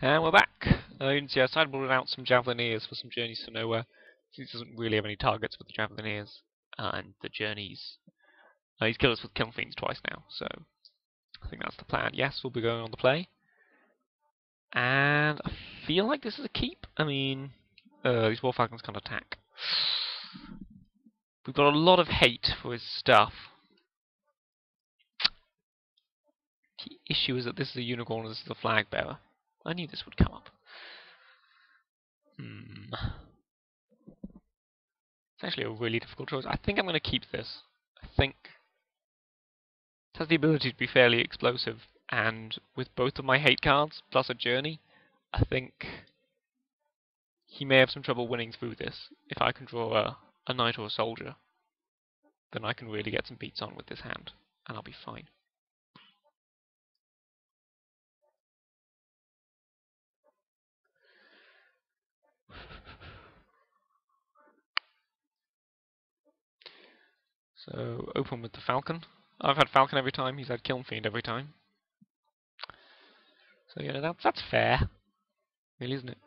And we're back. You can see I decided to rule out some Javelineers for some journeys to nowhere. He doesn't really have any targets with the Javelineers and the journeys. He's killed us with Kiln Fiends twice now, so I think that's the plan. Yes, we'll be going on the play. And I feel like this is a keep. I mean, these War Falcons can't attack. We've got a lot of hate for his stuff. The issue is that this is a unicorn and this is a flag bearer. I knew this would come up. It's actually a really difficult choice. I think I'm going to keep this. I think it has the ability to be fairly explosive, and with both of my hate cards plus a journey, I think he may have some trouble winning through this. If I can draw a knight or a soldier, then I can really get some beats on with this hand, and I'll be fine. So, open with the Falcon. I've had Falcon every time, he's had Kiln Fiend every time. So yeah, that's fair. Really, isn't it?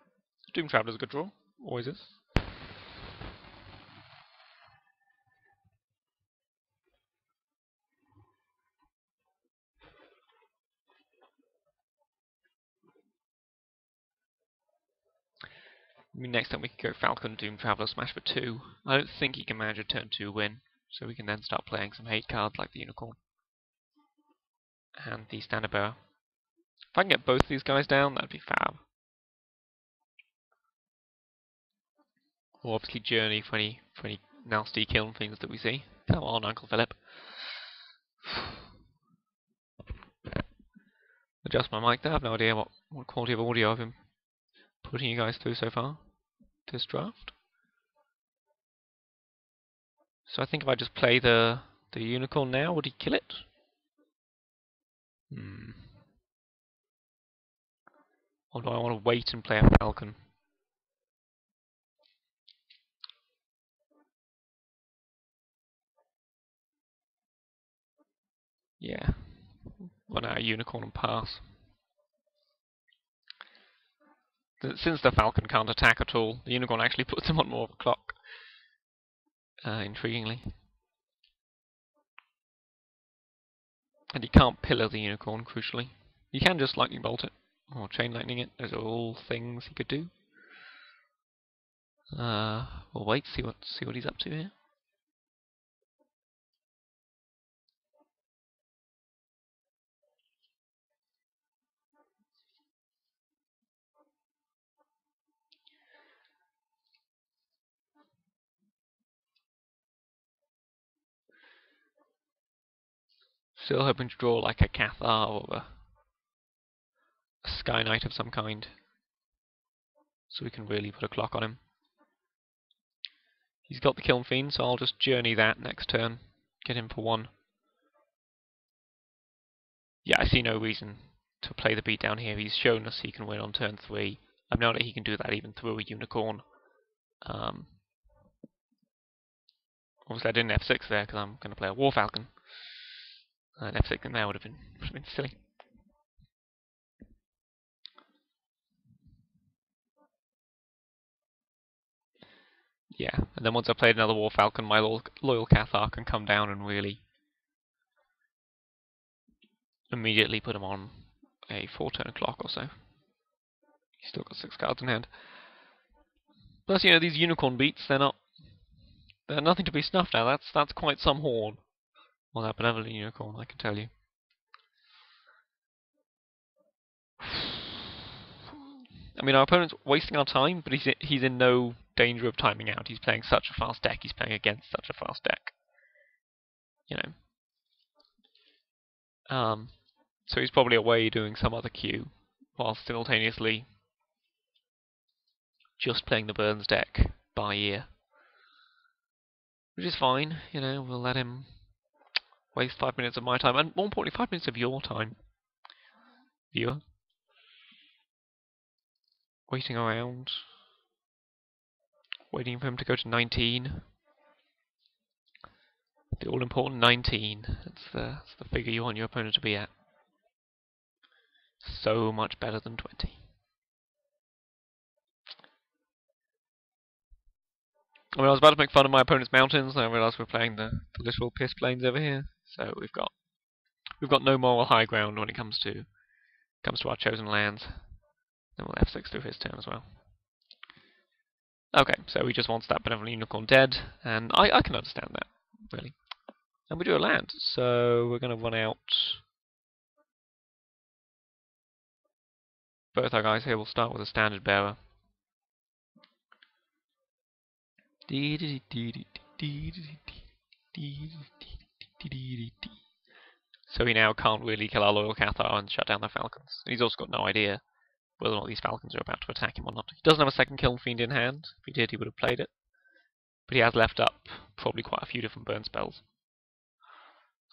Doom Traveler's a good draw. Always is. I mean, next time we could go Falcon, Doom Traveler, Smash for 2. I don't think he can manage a turn 2 win, so we can then start playing some hate cards like the Unicorn and the Standard Bearer. If I can get both these guys down, that'd be fab. Or obviously Journey for any nasty killing things that we see. Come on, Uncle Philip. Adjust my mic there. I have no idea what quality of audio I've been putting you guys through so far this draft. So I think if I just play the Unicorn now, would he kill it? Or do I want to wait and play a Falcon? Yeah. Run out a Unicorn and pass. Since the Falcon can't attack at all, the Unicorn actually puts him on more of a clock. Intriguingly. And you can't pillar the Unicorn, crucially. You can just lightning bolt it, or chain lightning it. Those are all things he could do. We'll wait, see what he's up to here. Still hoping to draw like a Cathar or a Sky Knight of some kind, so we can really put a clock on him. He's got the Kiln Fiend, so I'll just journey that next turn, get him for 1. Yeah, I see no reason to play the beat down here. He's shown us he can win on turn 3. I've known that he can do that even through a Unicorn. Obviously I didn't F6 there because I'm going to play a War Falcon. And F6 in there would have been silly. Yeah, and then once I've played another War Falcon, my loyal Cathar can come down and really immediately put him on a 4-turn clock or so. He's still got 6 cards in hand. Plus, you know, these Unicorn beats, they're nothing to be snuffed at. That's quite some horn on that Benevolent Unicorn, I can tell you. I mean, our opponent's wasting our time, but he's in no danger of timing out. He's playing such a fast deck. He's playing against such a fast deck. You know. So he's probably away doing some other queue, while simultaneously just playing the Burns deck by ear. Which is fine, you know, we'll let him waste 5 minutes of my time, and more importantly, 5 minutes of your time, viewer. Waiting around. Waiting for him to go to 19. The all-important 19. That's the figure you want your opponent to be at. So much better than 20. I mean, I was about to make fun of my opponent's mountains, and I realised we're playing the literal piss plains over here. So we've got no moral high ground when it comes to our chosen lands. Then we'll F6 through his turn as well. Okay, so he just wants that benevolent unicorn dead, and I can understand that, really. And we do a land, so we're going to run out. Both our guys here will start with a standard bearer. So he now can't really kill our loyal Cathar and shut down the Falcons. And he's also got no idea whether or not these Falcons are about to attack him or not. He doesn't have a second Kiln Fiend in hand. If he did, he would have played it. But he has left up probably quite a few different burn spells.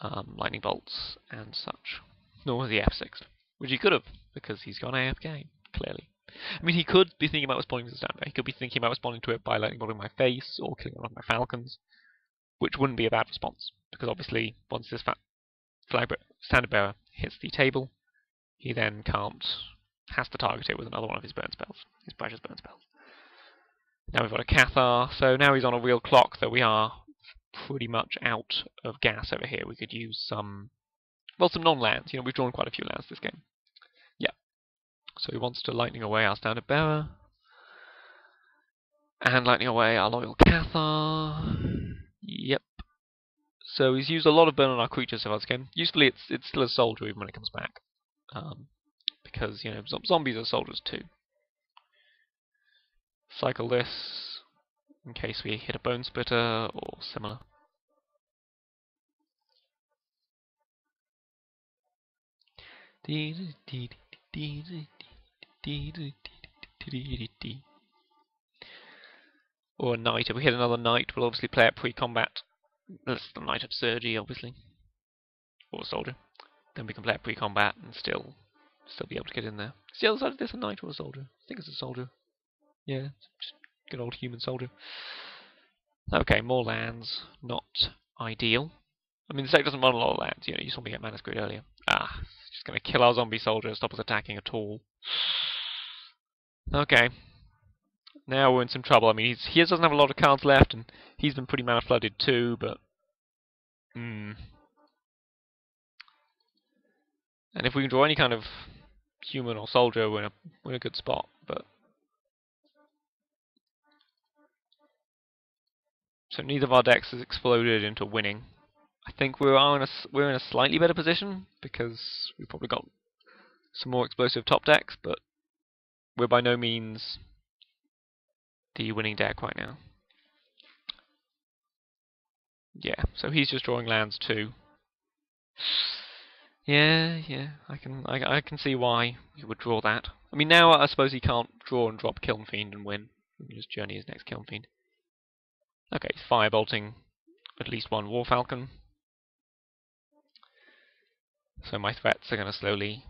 Lightning bolts and such. Nor has he F6'd, which he could have, because he's gone AFK, clearly. I mean, he could be thinking about responding to the standard. He could be thinking about responding to it by lightning bolting my face, or killing one of my Falcons, which wouldn't be a bad response, because obviously, once this standard bearer hits the table, he then has to target it with another one of his burn spells, his precious burn spells. Now we've got a Cathar, so now he's on a real clock that we are pretty much out of gas over here. We could use some non-lands. We've drawn quite a few lands this game. Yeah. So he wants to lightning away our standard bearer. And lightning away our loyal Cathar. Yep. So he's used a lot of burn on our creatures so far this game. Usefully, it's still a soldier even when it comes back. Because, zombies are soldiers too. Cycle this in case we hit a bone splitter or similar. Or a knight. If we hit another knight, we'll obviously play it pre-combat. That's the Knight of Surgery, obviously. Or a soldier. Then we can play it pre-combat and still be able to get in there. Is the other side of this a knight or a soldier? I think it's a soldier. Yeah, just good old human soldier. Okay, more lands. Not ideal. I mean, the deck doesn't run a lot of lands. You saw me get mana screwed earlier. Just going to kill our zombie soldier and stop us attacking at all. Okay. Now we're in some trouble. I mean, he doesn't have a lot of cards left, and he's been pretty mana flooded too, but... And if we can draw any kind of human or soldier, we're in a good spot, but... So neither of our decks has exploded into winning. I think we're in a slightly better position, because we've probably got some more explosive top decks, but we're by no means the winning deck right now. Yeah, so he's just drawing lands too. Yeah, I can see why he would draw that. I mean, now I suppose he can't draw and drop Kiln Fiend and win. He can just journey his next Kiln Fiend. Okay, he's firebolting at least one War Falcon. So my threats are going to slowly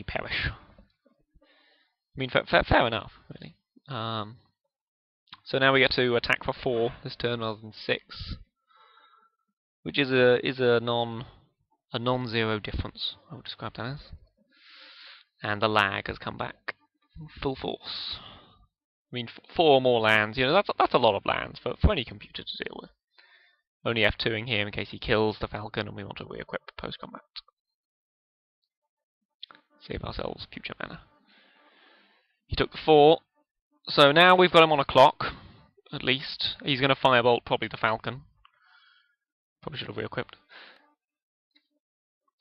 perish. I mean, fair enough, really. So now we get to attack for 4 this turn rather than 6, which is a non-zero difference, I would describe that as. And the lag has come back full force. I mean, 4 more lands. That's a lot of lands for any computer to deal with. Only F2ing here in case he kills the Falcon and we want to re-equip post-combat. Save ourselves future mana. He took the 4. So now we've got him on a clock, at least. He's going to firebolt probably the Falcon. Probably should have re-equipped.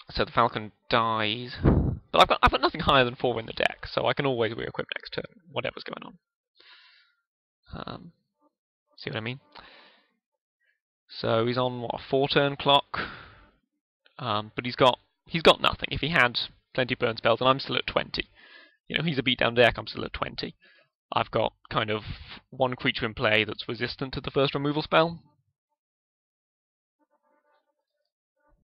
So the Falcon dies. But I've got nothing higher than 4 in the deck, so I can always re-equip next turn, whatever's going on. See what I mean? So he's on what, a 4-turn clock. But he's got nothing. If he had plenty of burn spells, and I'm still at 20. He's a beatdown deck, I'm still at 20. I've got kind of one creature in play that's resistant to the first removal spell,